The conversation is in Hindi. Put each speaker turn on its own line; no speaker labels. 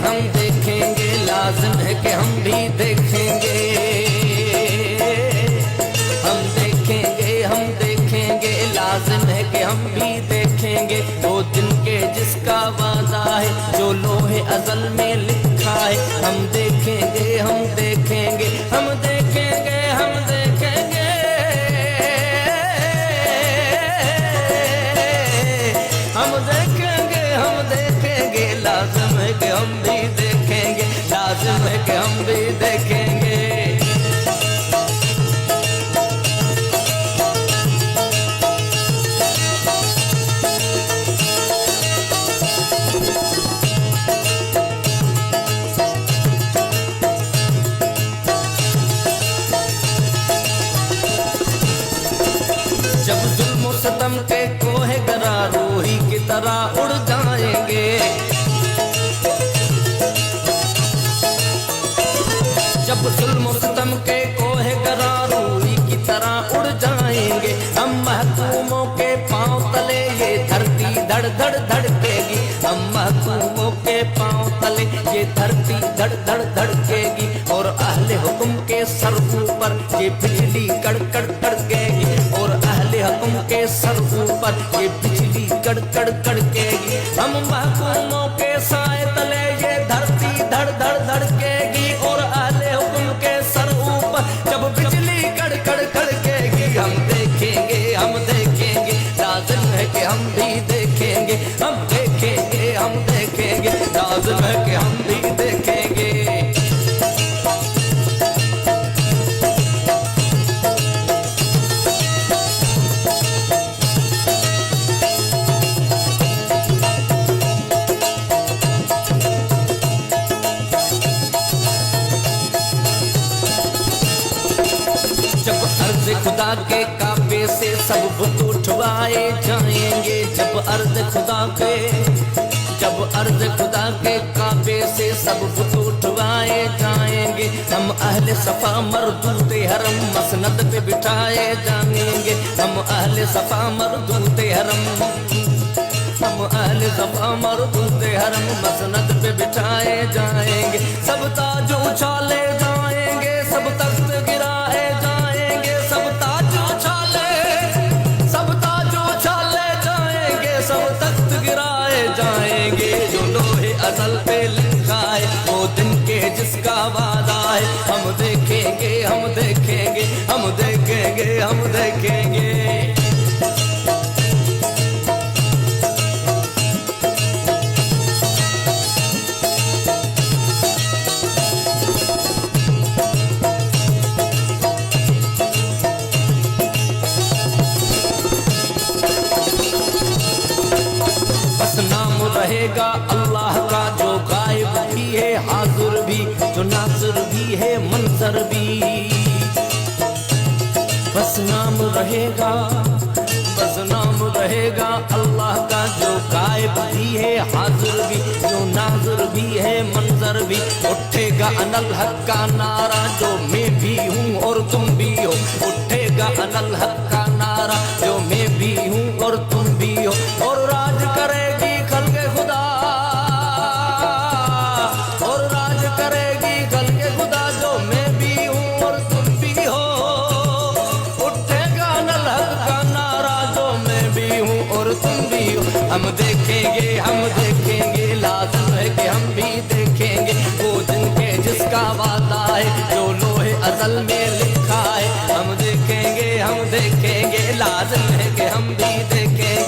हम देखेंगे, लाजिम है कि हम भी देखेंगे। हम देखेंगे, लाजिम है कि हम भी देखेंगे। वो दिन के जिसका वादा है, जो लोहे अज़ल में लिखा है। हम देखेंगे, हम देखेंगे, हम देखेंगे, हम देखेंगे। हम देखेंगे, हम देखेंगे, लाजिम है कि हम भी देखेंगे। लाजिम है कि हम भी देखेंगे। जब जुल्म सितम के कोहे गरा रूही की तरह उड़ जाएंगे। जब जुल्म सितम के कोहे गरा रूही की तरह उड़ जाएंगे। हम महकूमों के पांव तले ये धरती धड़ धड़ धड़केगी। हम महकूमों के पांव तले ये धरती धड़ धड़ धड़केगी। और अहले हुक्म के सर ऊपर ये बिजली कड़कड़ कड़केगी। और अहले हुक्म के सर ऊपर ये बिजली कड़कड़ कड़केगी। हम महकूमों के साए तले ये धरती धड़ धड़ धड़केगी। और अहले हुक्म के सर ऊपर जब बिजली कड़कड़ कड़केगी। हम देखेंगे, हम देखेंगे, लाजिम है कि हम भी देखेंगे। हम देखेंगे, हम देखेंगे, लाजिम है कि हम भी देखेंगे। जब अर्ज़ खुदा के काबे से सब बुत उठवाए जाएंगे। जब अर्ज़ खुदा के काबे से सब बुत उठवाए जाएंगे। हम अहले सफा मरदूते हरम मसनद पे बिठाए जाएंगे। हम अहले सफा मरदूते हरम, हम अहले सफा मरदूते हरम मसनद पे बिठाए जाएंगे। सब ताज उछाले जाएंगे, सब तख्त गिराए जाएंगे। सब ताज उछाले जाएंगे, सब तख्त गिराए जाएंगे। जो लोहे अज़ल पे लिखा है, वो दिन के जिसका वादा है। हम देखेंगे, हम देखेंगे, हम देखेंगे, हम देखेंगे। बस नाम रहेगा अल्लाह का, जो गायब भी है हाज़िर भी, जो नाज़िर भी है मंज़र भी। बस नाम रहेगा, बस नाम रहेगा अल्लाह का, जो गायब भी है हाज़िर भी, जो नाज़िर भी है मंज़र भी। उठेगा अनल हक का नारा, जो मैं भी हूँ और तुम भी हो। उठेगा अनल हक का नारा, जो मैं भी हूँ और तुम भी हो। और राज करेगी खल्क़े खुदा, और राज करेगी खल्क़े खुदा, जो मैं भी हूँ और तुम भी हो। उठेगा अनल हक का नारा, जो मैं भी हूँ और तुम भी हो। हम देखेंगे, हम देखेंगे, लाजिम है कि हम भी देखेंगे। वो दिन के जिसका वादा है, जो लोहे अज़ल में लिखा है। हम देखेंगे, हम देखेंगे, लाजिम है कि हम भी देखेंगे।